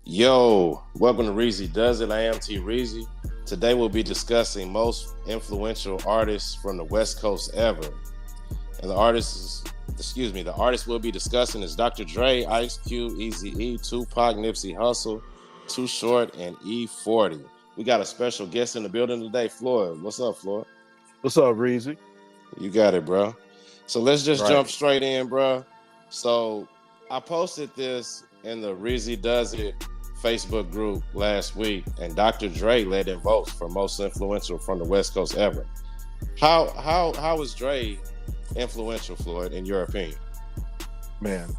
Yo, welcome to Reezy Does It. I am T Reezy. Today we'll be discussing most influential artists from the West Coast ever. And the artist we'll be discussing is Dr. Dre, Ice Cube, Eazy-E, Tupac, Nipsey Hussle, Too Short, and E40. We got a special guest in the building today, Floyd. What's up, Floyd? What's up, Reezy? You got it, bro. So let's just Right. jump straight in, bro. So I posted this in the Reezy Does It Facebook group last week, and Dr. Dre led in votes for most influential from the West Coast ever. How is Dre influential, Floyd, in your opinion? Man,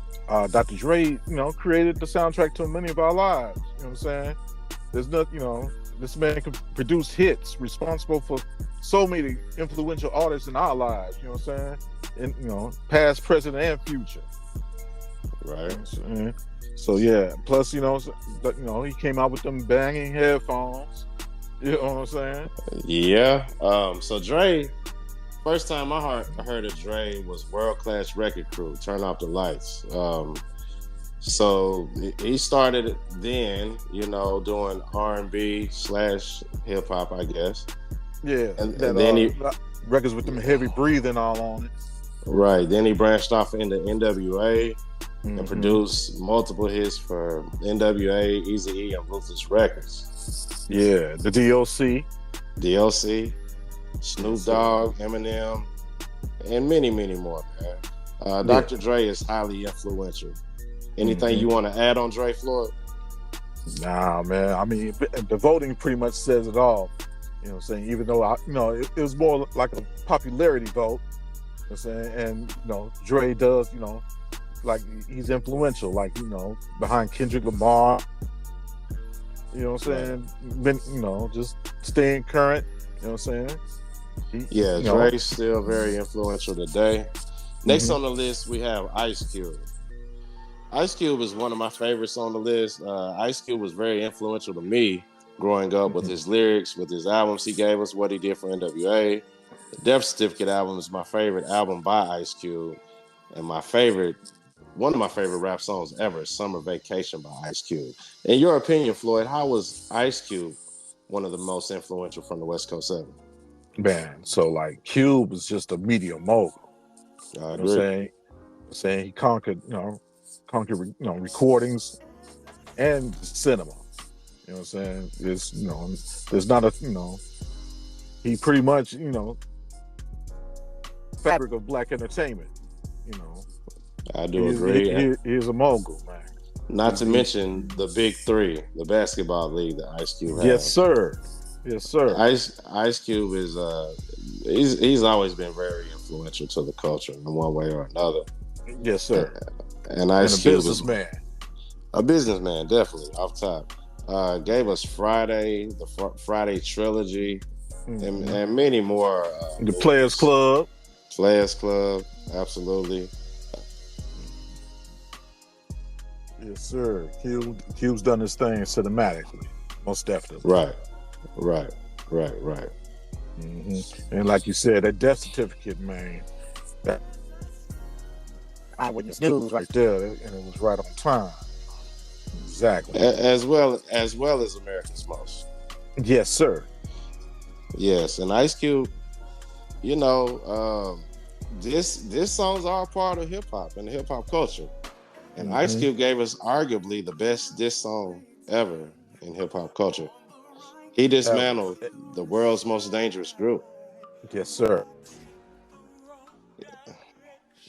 Dr. Dre, created the soundtrack to many of our lives. You know what I'm saying? There's not, this man can produce hits, responsible for so many influential artists in our lives. You know what I'm saying? And past, present, and future. Right. So yeah. Plus, he came out with them banging headphones. You know what I'm saying? Yeah. So Dre, first time I heard of Dre was World Class Record Crew. Turn Off the Lights. So he started then, doing R&B / hip hop, I guess. Yeah. And then he records with them heavy breathing all on it. Right. Then he branched off into NWA and Mhm. produced multiple hits for NWA, Eazy-E, and Ruthless Records. Yeah, the DLC. DLC, Snoop Dogg, Eminem, and many, many more, man. Dr. Dre is highly influential. Anything you want to add on Dre, Floyd? Nah, man. I mean, the voting pretty much says it all. You know what I'm saying? Even though, it was more like a popularity vote. You know what I'm saying? And, Dre does, like he's influential, like, behind Kendrick Lamar. You know what I'm saying? Been, just staying current. You know what I'm saying? Dre's still very influential today. Next on the list, we have Ice Cube. Ice Cube is one of my favorites on the list. Ice Cube was very influential to me growing up with his lyrics, with his albums he gave us, what he did for NWA. The Death Certificate album is my favorite album by Ice Cube. And one of my favorite rap songs ever is Summer Vacation by Ice Cube. In your opinion, Floyd, how was Ice Cube one of the most influential from the West Coast ever? Man, so like Cube was just a media mogul. I You know what agree. I'm saying he conquered, recordings and cinema. You know what I'm saying? There's not he pretty much, fabric of black entertainment. I do agree. He's a mogul, man. Not to mention the Big Three, the basketball league that Ice Cube has. Yes, sir. Yes, sir. Ice Cube is he's always been very influential to the culture in one way or another. Yes, sir. And Ice Cube is a businessman, definitely off top. Gave us Friday, the Friday trilogy, and many more. The Players Club. Players Club, absolutely. Yes, sir. Cube's done his thing cinematically, most definitely. Right. And like you said, that death certificate, man, that eyewitness news right there, and it was right on time. Exactly. As well as America's Most. Yes, sir. Yes, and Ice Cube, this songs are part of hip hop and the hip hop culture. And Ice Cube gave us arguably the best diss song ever in hip hop culture. He dismantled the world's most dangerous group. Yes, sir.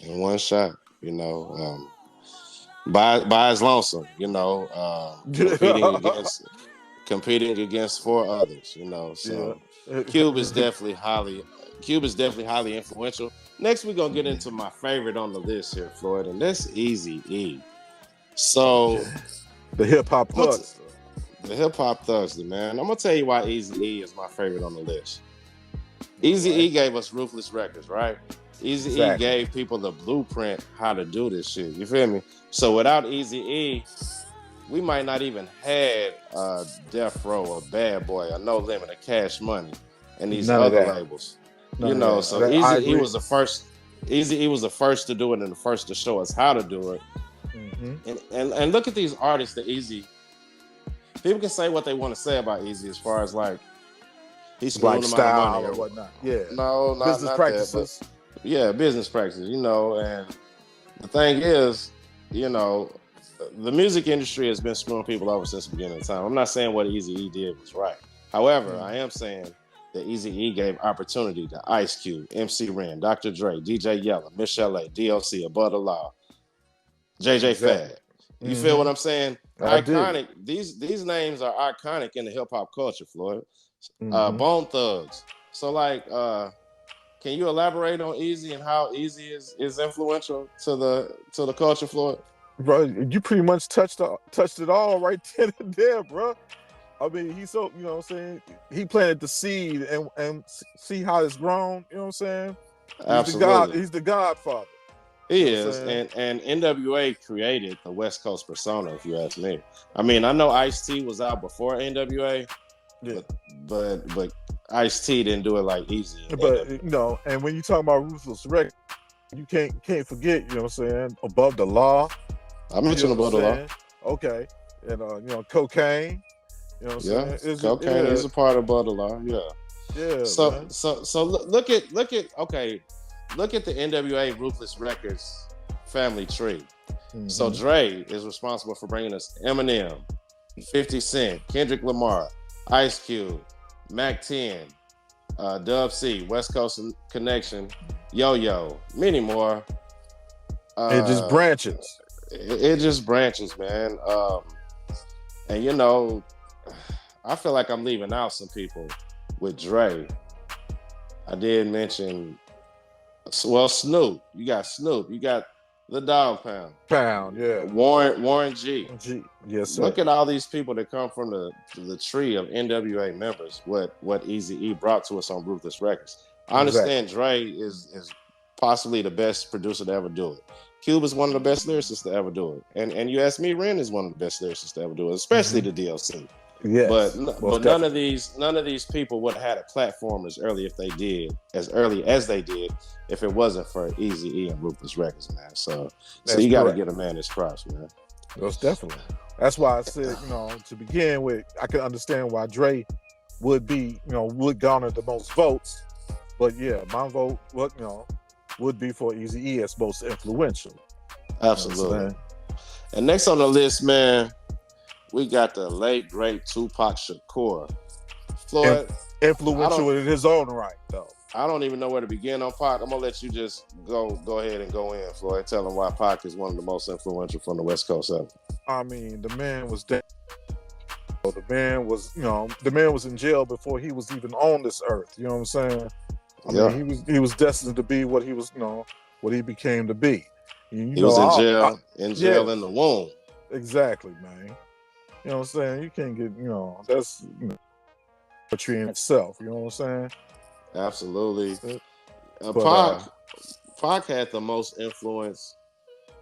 In one shot, by his lonesome, competing against four others, So Yeah. Cube is definitely highly influential. Next, we're gonna get into my favorite on the list here, Floyd, and that's Eazy-E. So the hip hop thugs. The hip hop thugs, man. I'm gonna tell you why Eazy-E is my favorite on the list. Eazy-E gave us Ruthless Records, right? Eazy-E gave people the blueprint how to do this shit. You feel me? So without Eazy-E, we might not even had Death Row or Bad Boy or No Limit or Cash Money and these other labels. So Eazy-E was the first. Eazy-E was the first to do it and the first to show us how to do it. And look at these artists that Eazy people can say what they want to say about Easy as far as like he's screwing Like them out of money style or whatnot. Yeah. no, Business not practices. that, but yeah, business practices. You know, and the thing is, you know, the music industry has been screwing people over since the beginning of time. I'm not saying what Easy E did was right. However, I am saying that Easy E gave opportunity to Ice Cube, MC Ren, Dr. Dre, DJ Yella, Michelle A, DLC, Above the Law, JJ Exactly. Fad. You feel what I'm saying? I do. Iconic. These names are iconic in the hip hop culture, Floyd. Mhm. Bone Thugs. So like, can you elaborate on Easy and how Easy is influential to the culture, Floyd? Bro, you pretty much touched it all right then and there, bro. I mean, he's so, you know what I'm saying? He planted the seed and see how it's grown, you know what I'm saying? Absolutely. He's the godfather. He You know what I'm is, saying? and NWA created the West Coast persona, if you ask me. I mean, I know Ice T was out before NWA, Yeah. but Ice T didn't do it like Easy in But NWA. you know, and when you talk about Ruthless Records, you can't forget, you know what I'm saying, Above the Law, I you know mentioned what I'm Above the Law. saying? Okay. And you know, Cocaine, you know what I'm Yeah, saying? Is it Cocaine. He's a part of Above the Law. Yeah. yeah, So man. look at okay, look at the NWA Ruthless Records family tree. So Mhm. Dre is responsible for bringing us Eminem, 50 Cent, Kendrick Lamar, Ice Cube, Mac 10, Dub C, West Coast Connection, Yo Yo, many more. It just Uh, branches. it just branches, man. And you know, I feel like I'm leaving out some people with Dre. I did mention, well, Snoop. You got Snoop. You got the Dog Pound, Pound, yeah. Warren G. Yes, sir. Look at all these people that come from the tree of NWA members. What Easy E brought to us on Ruthless Records. I Exactly. understand Dre is possibly the best producer to ever do it. Cube is one of the best lyricists to ever do it, and you ask me, Ren is one of the best lyricists to ever do it, especially the DLC. Yes, But most definitely. none of these people would have had a platform as early as they did if it wasn't for Easy E and Ruthless Records, man. So That's you got to correct. get a man his props, man. Most definitely. That's why I said, you know, to begin with, I can understand why Dre would be, you know, would garner the most votes. But yeah, my vote, what you know, would be for Easy E as most influential. You know what I'm Absolutely. saying? And next on the list, man, we got the late great Tupac Shakur. Floyd, I Influential don't in his own right, though. I don't even know where to begin on Pac. I'm gonna let you just go ahead and go in, Floyd. Tell him why Pac is one of the most influential from the West Coast ever. I mean, the man was dead. The man was, you know, the man was in jail before he was even on this earth. You know what I'm saying? I mean, Yeah. he was destined to be what he was, you know, what he became to be. You He know, was in yeah, jail in the womb. exactly, man. You know what I'm saying? You can't get, you know, that's poetry in itself. You know what I'm saying? Absolutely. But Pac had the most influence.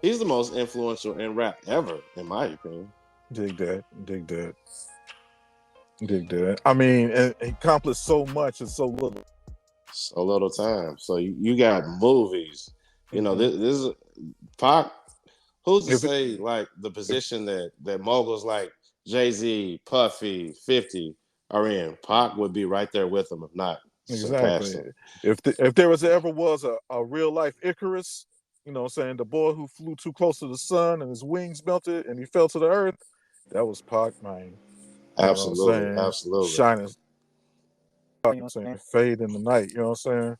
He's the most influential in rap ever, in my opinion. dig that, dig that, dig that. I mean, and he accomplished so much in so little. So little time. So you got movies. You know, Mm-hmm. this is Pac. Who's to If it, say like the if position that moguls like Jay-Z, Puffy, 50 are in? Pac would be right there with them, if not surpass exactly, them. if there was ever was a real life Icarus, you know, what I'm saying the boy who flew too close to the sun and his wings melted and he fell to the earth, that was Pac, man. You know what I'm Absolutely, saying? absolutely. Shining, you know what I'm saying, fade in the night. You know what I'm saying?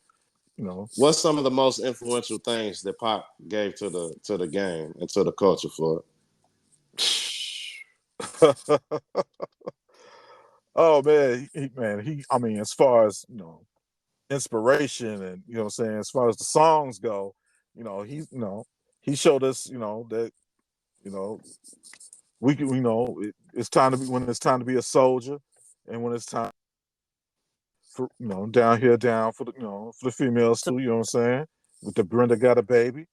You know. What's some of the most influential things that Pac gave to the game and to the culture, Floyd? Oh man, he. I mean, as far as you know, inspiration and you know, what I'm saying, as far as the songs go, you know, he showed us, you know, that you know we can, you know, it's time to be when it's time to be a soldier, and when it's time for you know down here down for the you know for the females too. You know what I'm saying? With the Brenda got a baby.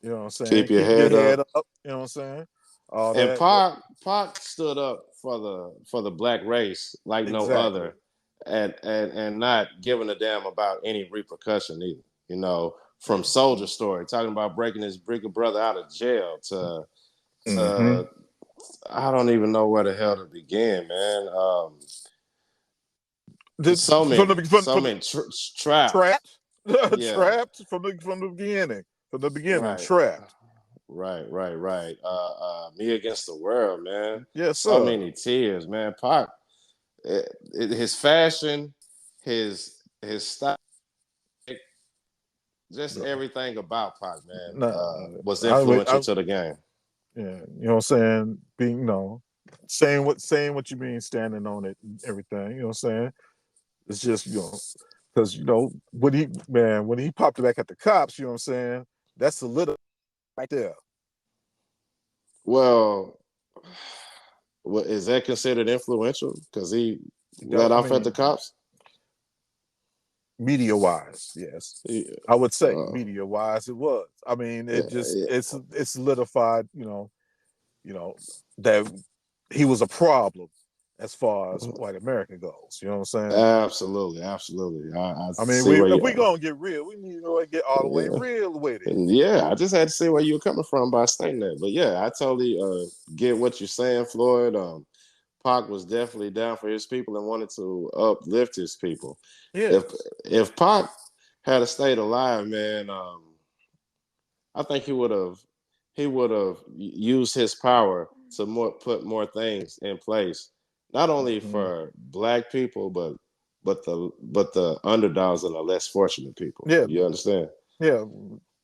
You know what I'm saying? Keep your Keep your head head up. up. You know what I'm saying? All And that, but Pac stood up for the black race like no exactly. other, and not giving a damn about any repercussion either. You know, from Soldier Story, talking about breaking his bigger brother out of jail Mm-hmm. to I don't even know where the hell to begin, man. The, So from many, the from, so from many traps. trapped, Yeah, trapped from the beginning, right, trapped. right. Me Against the World, man. Yes, So sir. many tears, man. Pac, his fashion, his style, just No, everything about Pac, man, no, was I, influential to the game. yeah, you know what I'm saying? Being, saying what you mean, standing on it, and everything. You know what I'm saying? It's just, because when he popped it back at the cops, you know what I'm saying? That's a little right there. Well, what is that considered influential? Because he let I off at the mean, cops. media wise, yes, Yeah, I would say uh, media wise, it was. I mean, yeah, it just yeah. it's solidified. You know that he was a problem as far as white America goes. You know what I'm saying? Absolutely. I I mean, see where if you we are. gonna get real, we need to go and get all the way Yeah. real with it. And yeah, I just had to see where you were coming from by saying that. But yeah, I totally get what you're saying, Floyd. Pac was definitely down for his people and wanted to uplift his people. If Yes. if Pac had stayed alive, man, I think he would have used his power to put more things in place, not only Mhm. for black people, but the underdogs and the less fortunate people. Yeah, You understand? yeah.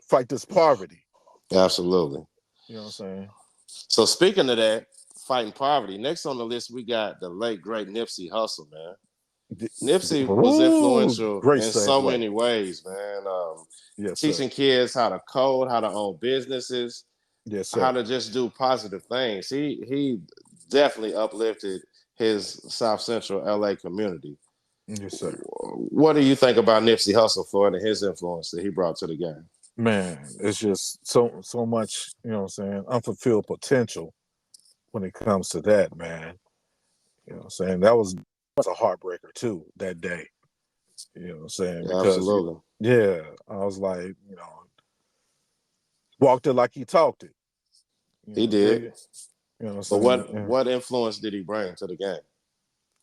Fight this poverty. Absolutely. You know what I'm saying? So speaking of that, fighting poverty. Next on the list, we got the late great Nipsey Hussle, man. Nipsey was Ooh, influential great in so segue. many ways, man. Yes, sir. Teaching kids how to code, how to own businesses, Yes, how sir. to just do positive things. He definitely uplifted his South Central LA community. Yes, sir. What do you think about Nipsey Hussle, Floyd, and his influence that he brought to the game? Man, it's just so much, you know what I'm saying, unfulfilled potential when it comes to that, man. You know what I'm saying? That was a heartbreaker too that day. You know what I'm saying? Because Absolutely, yeah, I was like, walked it like he talked it. he Dig did. it. You know what I'm But saying? what Yeah. what influence did he bring to the game?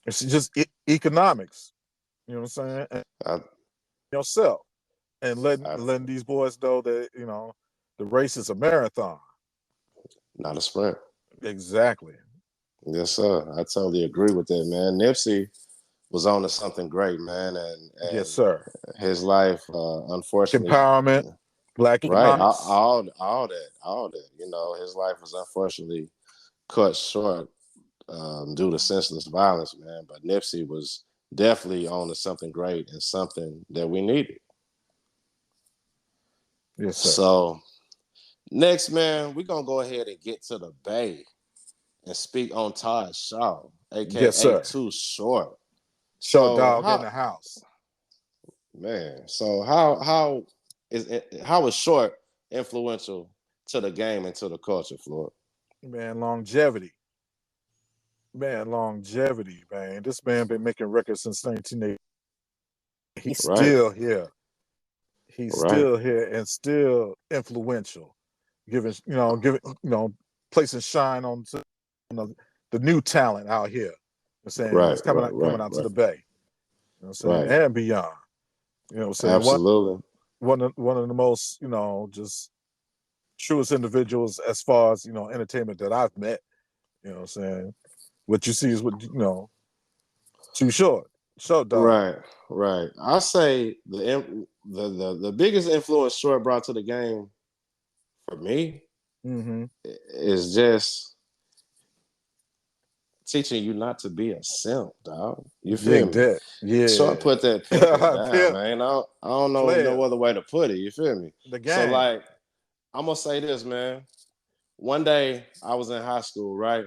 It's just economics. You know what I'm saying? And I, yourself and I, letting these boys know that the race is a marathon. not a sprint. Exactly. Yes, sir. I totally agree with that, man. Nipsey was on to something great, man, and Yes, sir. his life, unfortunately, Empowerment, black right, economics. all that. His life was unfortunately cut short due to senseless violence, man. But Nipsey was definitely on to something great and something that we needed. Yes, sir. So next, man, we're gonna go ahead and get to the Bay and speak on Todd Shaw, Yes, aka sir. Too Short. Short So dog in how the house. Man, so how is Short influential to the game and to the culture, Floyd? Man, longevity. Man, longevity, man. This man been making records since 1980. He's Right, still here. He's right, still here and still influential. Giving, placing shine on the new talent out here. I'm saying right, it's right, coming right, out to right, the Bay. You know what I'm saying? right. And beyond. You know what I'm saying? Absolutely. One of the most, just truest individuals as far as, entertainment that I've met. You know what I'm saying? What you see is what too short. Short dog. Right, right. I say the biggest influence Short brought to the game for me Mm-hmm. is just teaching you not to be a simp, dog. You feel Dig me? that. Short Yeah. put that pimping down, Pimp man. I don't know player. no other way to put it. You feel me? The So game. like, I'm gonna say this, man. One day I was in high school, right?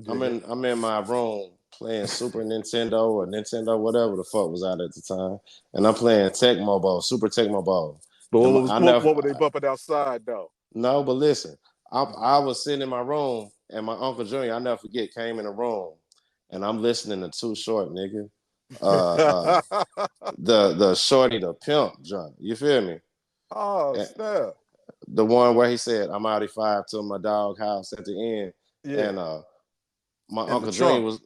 I'm Dig it. in I'm in my room playing Super Nintendo or Nintendo, whatever the fuck was out at the time, and I'm playing Tecmo Bowl, Super Tecmo Bowl. But And I never what were they bumping outside though? no, but listen, I, Mhm. I was sitting in my room, and my uncle Junior, I never forget, came in the room, and I'm listening to Too Short, nigga. Uh, uh, the Shorty the Pimp joint. You feel me? Oh And snap. the one where he said, "I'm out at 5 to my dog house" at the end, and Yeah. My In the Uncle Junior trunk. was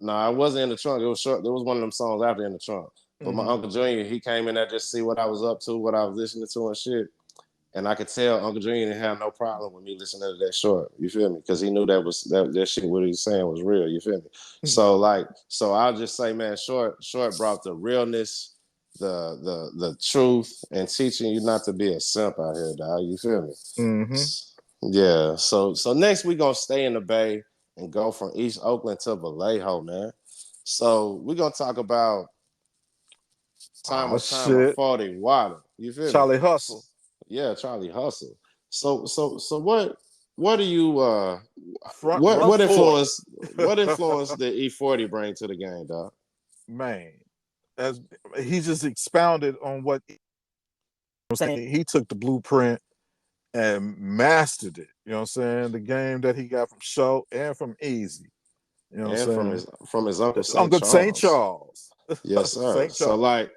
no, I wasn't in the trunk. It was short. There was one of them songs after in the trunk. But my Uncle Junior, he came in there just to see what I was up to, what I was listening to and shit. And I could tell Uncle Junior didn't have no problem with me listening to that short. You feel me? Because he knew that shit what he was saying was real. You feel me? So I'll just say, man, short brought the realness, the truth, and teaching you not to be a simp out here, dog. You feel me? Yeah. So next we gonna stay in the Bay and go from East Oakland to Vallejo, man. So we're gonna talk about time Oh of 40 Water. You feel Charlie me? Hustle. Yeah, Charlie Hustle. So what do you Front 40. what influence did E40 bring to the game, dog? Man, as he just expounded on what I'm saying. He took the blueprint and mastered it. You know what I'm saying? The game that he got from Show and from Easy. You know what I'm And saying? from his Uncle St. Uncle St. Charles. Charles. Yes, sir. St. So Charles.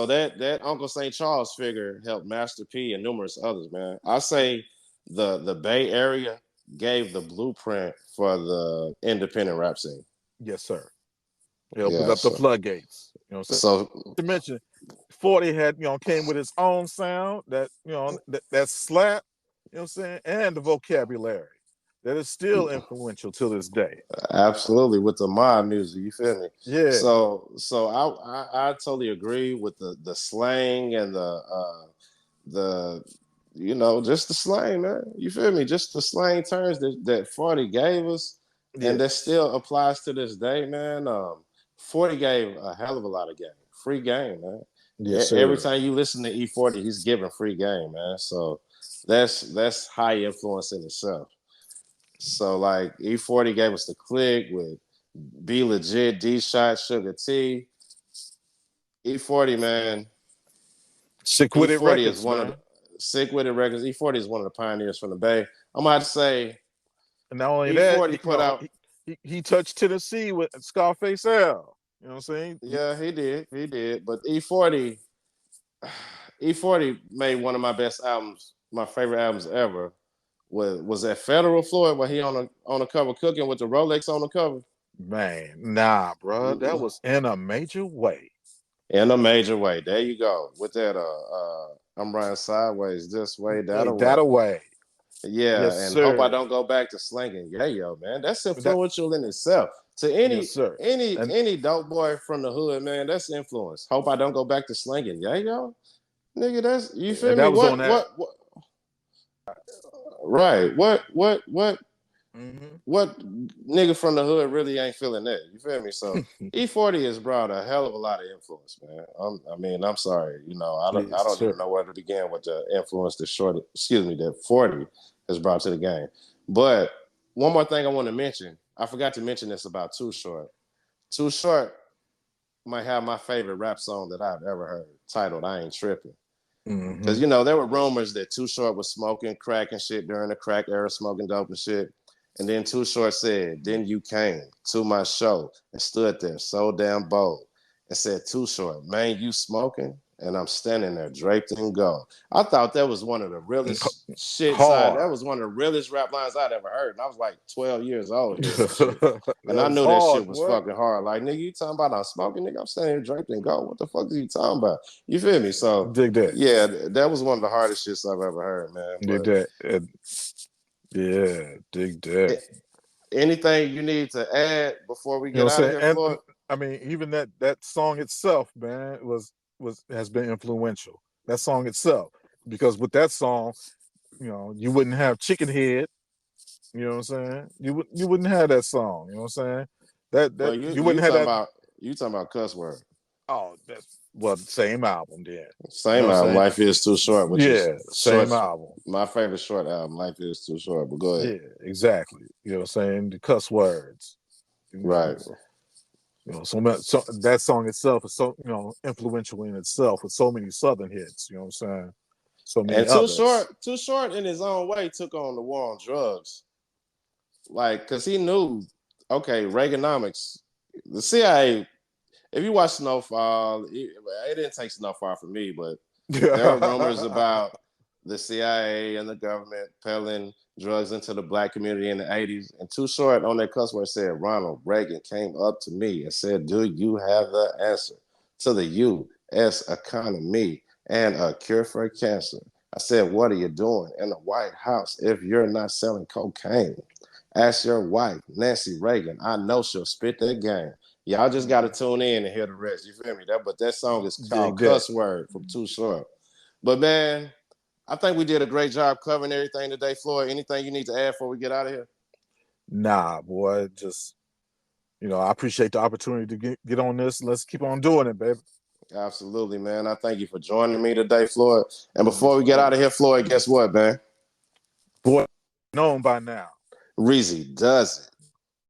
that Uncle St. Charles figure helped Master P and numerous others, man. I say the Bay Area gave the blueprint for the independent rap scene. Yes, sir. It opened up the floodgates. You know what I'm saying? So to mention, 40 had, came with his own sound that, that slap, you know what I'm saying, and the vocabulary that is still influential to this day. Absolutely, with the mob music, you feel me? Yeah. So I totally agree with the slang and the just the slang, man. You feel me? Just the slang terms that 40 gave us, and that still applies to this day, man. 40 gave a hell of a lot of game, free game, man. Yes, every time you listen to E40, he's giving free game, man. So that's high influence in itself. So like E40 gave us the click with Be Legit, D Shot, Sugar T. E40, man. Sick With It Records, is one man. of the Sick With It Records. E40 is one of the pioneers from the Bay. I'm about to say, and not only E40 that, he touched Tennessee with Scarface L. You know what I'm saying? Yeah, he did. But E40 made one of my best albums, my favorite albums ever. Was that Federal Floyd where he on a cover cooking with the Rolex on the cover? Man, nah, bro. That was In a Major Way. In a Major Way. There you go. With that I'm riding sideways this way, that away. Yeah, yes, and sir. Hope I don't go back to slinging yayo, man. That's influential in itself. To any dope boy from the hood, man, that's influence. Hope I don't go back to slinging yayo. Nigga, that's you feel me? What right. What nigga from the hood really ain't feeling that? You feel me? So E40 has brought a hell of a lot of influence, man. I'm sorry. I don't even know where to begin with the influence that 40 has brought to the game. But one more thing I want to mention. I forgot to mention this about Too Short. Too Short might have my favorite rap song that I've ever heard, titled I Ain't Tripping. Because, there were rumors that Too Short was smoking crack and shit during the crack era, smoking dope and shit. And then Too Short said, then you came to my show and stood there so damn bold and said, Too Short, man, you smoking? And I'm standing there draped in gold. I thought that was one of the realest that was one of the realest rap lines I'd ever heard. And I was like 12 years old. And I knew that shit was fucking hard. Like, nigga, you talking about I'm smoking? Nigga, I'm standing here draped in gold. What the fuck are you talking about? You feel me? So, dig that. Yeah, that was one of the hardest shits I've ever heard, man. Dig that. Yeah, dig that. Anything you need to add before we get out of here, Floyd? I mean, even that song itself, man, has been influential. That song itself, because with that song, you wouldn't have Chicken Head. You know what I'm saying? You wouldn't have that song. You know what I'm saying? You wouldn't have that. You talking about Cuss Word? Oh, the same album, then. Same album. Life Is Too Short. Which is same album. My favorite short album, Life Is Too Short. But go ahead. Yeah, exactly. You know what I'm saying? The cuss words. Right. So that song itself is so influential in itself with so many Southern hits. You know what I'm saying? So many. And Too Short in his own way took on the war on drugs, because he knew, okay, Reaganomics, the CIA. If you watch Snowfall, it didn't take Snowfall for me, but there were rumors about the CIA and the government peddling drugs into the black community in the 80s. And Too Short on that cuss word said, Ronald Reagan came up to me and said, do you have the answer to the U.S. economy and a cure for cancer? I said, what are you doing in the White House if you're not selling cocaine? Ask your wife, Nancy Reagan. I know she'll spit that game. Y'all just got to tune in and hear the rest. You feel me? But that song is called Cuss Word from Too Short. But, man, I think we did a great job covering everything today, Floyd. Anything you need to add before we get out of here? Nah, boy. Just, I appreciate the opportunity to get on this. Let's keep on doing it, baby. Absolutely, man. I thank you for joining me today, Floyd. And before we get out of here, Floyd, guess what, man? Boy, known by now. Reezy does it.